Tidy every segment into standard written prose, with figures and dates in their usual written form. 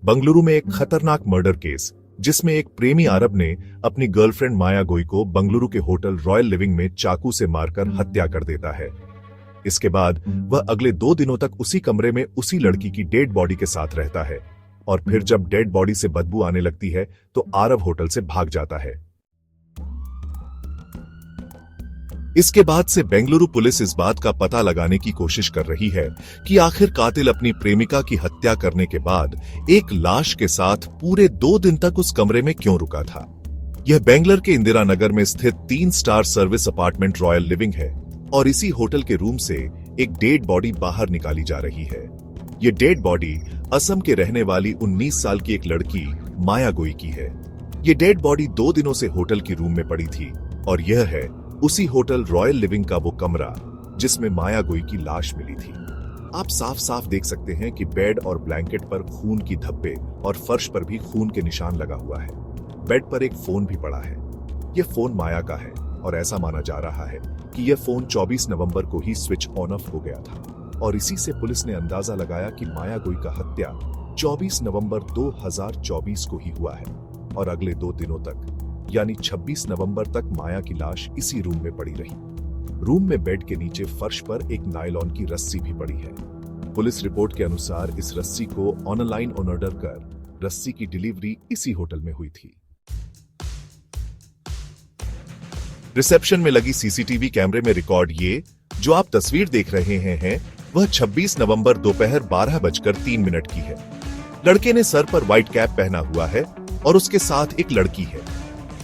बंगलुरु में एक खतरनाक मर्डर केस, जिसमें एक प्रेमी अरब ने अपनी गर्लफ्रेंड माया गोई को बंगलुरु के होटल रॉयल लिविंग में चाकू से मारकर हत्या कर देता है। इसके बाद वह अगले 2 दिनों तक उसी कमरे में उसी लड़की की डेड बॉडी के साथ रहता है और फिर जब डेड बॉडी से बदबू आने लगती है तो अरब होटल से भाग जाता है। इसके बाद से बेंगलुरु पुलिस इस बात का पता लगाने की कोशिश कर रही है कि आखिर कातिल अपनी प्रेमिका की हत्या करने के बाद एक लाश के साथ पूरे 2 दिन तक उस कमरे में क्यों रुका था। यह बेंगलुरु के इंदिरा नगर में स्थित 3 star service apartment royal living है और इसी होटल के रूम से एक डेड बॉडी बाहर निकाली जा रही है। यह डेड बॉडी असम के रहने वाली 19 साल की एक लड़की माया गोई की है। यह डेड बॉडी 2 दिनों से होटल की रूम में पड़ी थी और यह है उसी होटल रॉयल लिविंग का वो कमरा जिसमें माया गोई की लाश मिली थी। आप साफ साफ देख सकते हैं कि बेड और ब्लैंकेट पर खून की धब्बे और फर्श पर भी खून के निशान लगा हुआ है। बेड पर एक फोन भी पड़ा है। यह फोन माया का है और ऐसा माना जा रहा है कि यह फोन 24 नवंबर को ही स्विच ऑन ऑफ हो गया था और इसी से पुलिस ने अंदाजा लगाया कि माया गोई का हत्या 24 नवंबर 2024 को ही हुआ है और अगले 2 दिनों तक यानी 26 नवंबर तक माया की लाश इसी रूम में पड़ी रही। रूम में बेड के नीचे फर्श पर एक नायलॉन की रस्सी भी पड़ी है। पुलिस रिपोर्ट के अनुसार इस रस्सी को ऑनलाइन ऑर्डर कर रस्सी की डिलीवरी इसी होटल में हुई थी। रिसेप्शन में लगी सीसीटीवी कैमरे में रिकॉर्ड ये जो आप तस्वीर देख रहे हैं वह 26 नवंबर दोपहर 12:03 की है। लड़के ने सर पर व्हाइट कैप पहना हुआ है और उसके साथ एक लड़की है।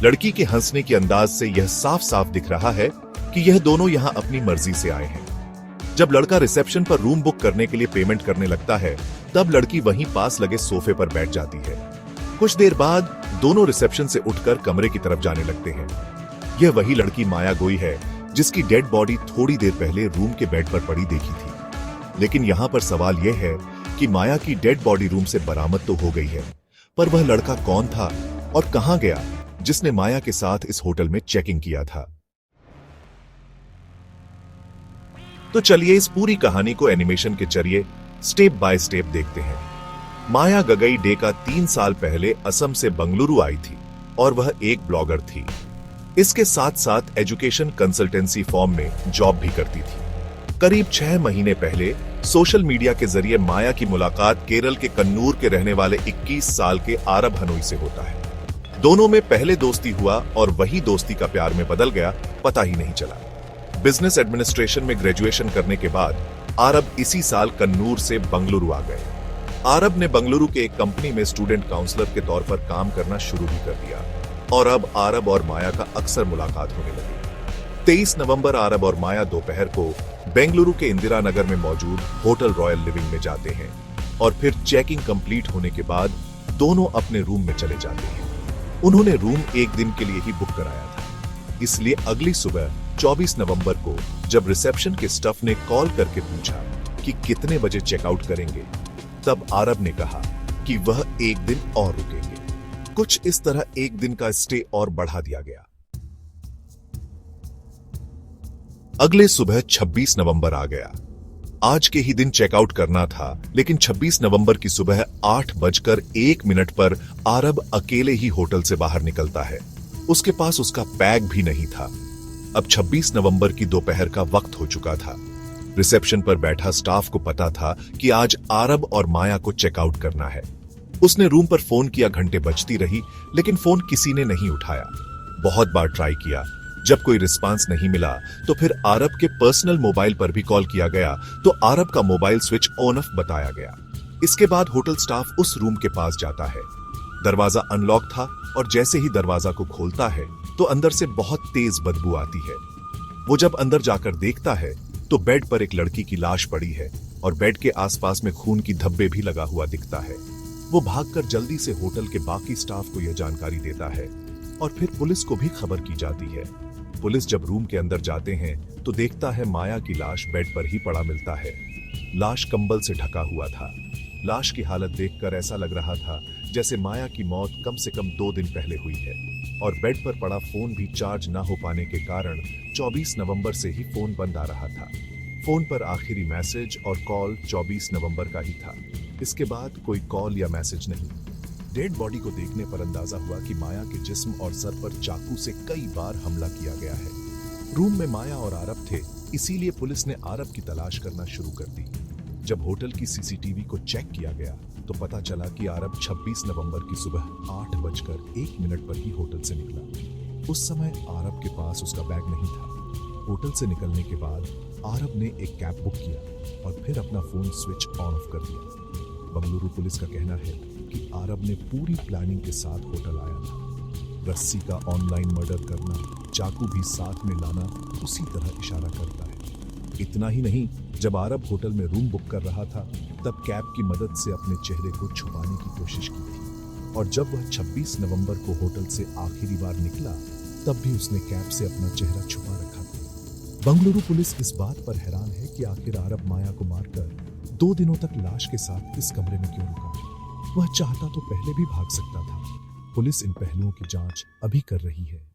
लड़की के हंसने के अंदाज से यह साफ साफ दिख रहा है कि यह दोनों यहां अपनी मर्जी से आए हैं। जब लड़का रिसेप्शन पर रूम बुक करने के लिए पेमेंट करने लगता है तब लड़की वहीं पास लगे सोफे पर बैठ जाती है। कुछ देर बाद दोनों रिसेप्शन से उठकर कमरे की तरफ जाने लगते हैं। यह वही लड़की माया गोई है जिसकी डेड बॉडी थोड़ी देर पहले रूम के बेड पर पड़ी देखी थी। लेकिन यहां पर सवाल यह है कि माया की डेड बॉडी रूम से बरामद तो हो गई है, पर वह लड़का कौन था और कहां गया जिसने माया के साथ इस होटल में चेकिंग किया था। तो चलिए इस पूरी कहानी को एनिमेशन के जरिए स्टेप बाय स्टेप देखते हैं। माया गगई डेका 3 साल पहले असम से बंगलुरु आई थी और वह एक ब्लॉगर थी। इसके साथ साथ एजुकेशन कंसल्टेंसी फर्म में जॉब भी करती थी। करीब 6 महीने पहले सोशल मीडिया के जरिए माया की मुलाकात केरल के कन्नूर के रहने वाले 21 साल के आरब हनोई से होता है। दोनों में पहले दोस्ती हुआ और वही दोस्ती का प्यार में बदल गया, पता ही नहीं चला। बिजनेस एडमिनिस्ट्रेशन में ग्रेजुएशन करने के बाद आरब इसी साल कन्नूर से बंगलुरु आ गए। आरब ने बंगलुरु के एक कंपनी में स्टूडेंट काउंसलर के तौर पर काम करना शुरू भी कर दिया और अब आरब और माया का अक्सर मुलाकात होने लगी। 23 नवंबर आरब और माया दोपहर को बेंगलुरु के इंदिरा नगर में मौजूद होटल रॉयल लिविंग में जाते हैं और फिर चेकिंग कंप्लीट होने के बाद दोनों अपने रूम में चले जाते हैं। उन्होंने रूम एक दिन के लिए ही बुक कराया था, इसलिए अगली सुबह 24 नवंबर को जब रिसेप्शन के स्टाफ ने कॉल करके पूछा कि कितने बजे चेकआउट करेंगे, तब आरब ने कहा कि वह एक दिन और रुकेंगे। कुछ इस तरह एक दिन का स्टे और बढ़ा दिया गया। अगले सुबह 26 नवंबर आ गया। आज के ही दिन चेकआउट करना था, लेकिन 26 नवंबर की सुबह 8:01 पर आरब अकेले ही होटल से बाहर निकलता है। उसके पास उसका बैग भी नहीं था। अब 26 नवंबर की दोपहर का वक्त हो चुका था। रिसेप्शन पर बैठा स्टाफ को पता था कि आज आरब और माया को चेकआउट करना है। उसने रूम पर फोन किया, घंटे बजती रही, लेकिन फोन किसी ने नहीं उठाया। बहुत बार ट्राई किया, जब कोई रिस्पांस नहीं मिला तो फिर आरब के पर्सनल मोबाइल पर भी कॉल किया गया तो आरब का मोबाइल स्विच ऑन ऑफ बताया गया। इसके बाद होटल स्टाफ उस रूम के पास जाता है। दरवाजा अनलॉक था और जैसे ही दरवाजा को खोलता है तो अंदर से बहुत तेज बदबू आती है। वो जब अंदर जाकर देखता है तो बेड पर एक लड़की की लाश पड़ी है और बेड के आसपास में खून की धब्बे भी लगा हुआ दिखता है। वो भागकर जल्दी से होटल के बाकी स्टाफ को यह जानकारी देता है और फिर पुलिस को भी खबर की जाती है। पुलिस जब रूम के अंदर जाते हैं तो देखता है माया की लाश बेड पर ही पड़ा मिलता है। लाश कंबल से ढका हुआ था। लाश की हालत देखकर ऐसा लग रहा था जैसे माया की मौत कम से कम 2 दिन पहले हुई है और बेड पर पड़ा फोन भी चार्ज ना हो पाने के कारण 24 नवंबर से ही फोन बंद आ रहा था। फोन पर आखिरी मैसेज और कॉल 24 नवंबर का ही था। इसके बाद कोई कॉल या मैसेज नहीं। डेड बॉडी को देखने पर अंदाजा हुआ कि माया के जिस्म और सर पर चाकू से कई बार हमला किया गया है। रूम में माया और आरब थे, इसीलिए पुलिस ने आरब की तलाश करना शुरू कर दी। जब होटल की सीसीटीवी को चेक किया गया तो पता चला कि आरब 26 नवंबर की सुबह 8:01 पर ही होटल से निकला। उस समय आरब के पास उसका बैग नहीं था। होटल से निकलने के बाद आरब ने एक कैब बुक किया और फिर अपना फोन स्विच ऑन ऑफ कर दिया। बंगलुरु पुलिस का कहना है कि आरब ने पूरी प्लानिंग के साथ होटल आया था। रस्सी का ऑनलाइन मर्डर करना, चाकू भी साथ में लाना उसी तरह इशारा करता है। इतना ही नहीं, जब आरब होटल में रूम बुक कर रहा था तब कैब की मदद से अपने चेहरे को छुपाने की कोशिश की थी। और जब वह 26 नवंबर को होटल से आखिरी बार निकला तब भी उसने कैब से अपना चेहरा छुपा रखा था। बंगलुरु पुलिस इस बात पर हैरान है कि आखिर आरब माया को मारकर 2 दिनों तक लाश के साथ इस कमरे में क्यों रुका। वह चाहता तो पहले भी भाग सकता था। पुलिस इन पहलुओं की जांच अभी कर रही है।